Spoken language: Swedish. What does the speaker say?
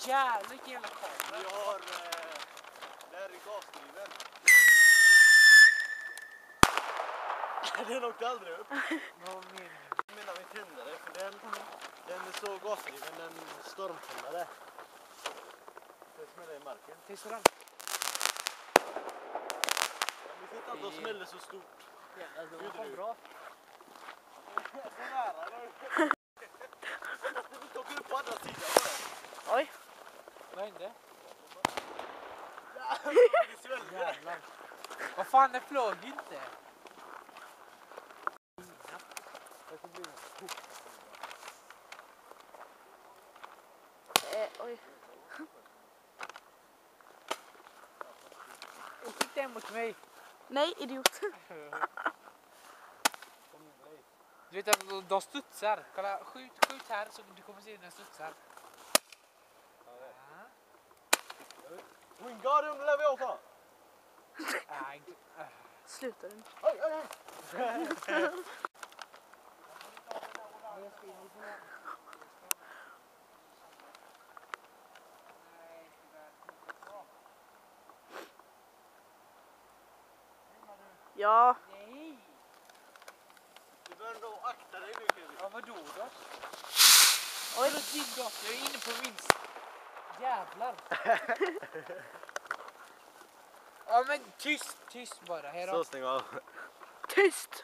jävla vilken jävla kamera. Vi har där i gasdriven. Den åkte aldrig upp. Vad var meningen? Jag menar vi tändare för den är så gasdriven, den stormtändare. Det smäller i marken. Testa den. Vi ser inte att de smäller så stort. Ja, det var bra. Så nära, eller? Du åker upp på andra sidan bara. Oj. Vad hände? Det sväller. Jävlar. Vad fan, det flög inte. Oj. Titta in mot mig. Nej, idiot. Du vet att de studsar. Kolla, skjut här så du kommer se den studsar. Wingardium Leviosa! Nej. Sluta den. Oj, oj, oj! Ja. Nej. Du bör nog akta dig nu, Kevin. Ja, vadå då? Oj. Vadå din då? Jag är inne på min... Jävlar. Ja men tyst bara. Hej då. Så stäng av. Tyst.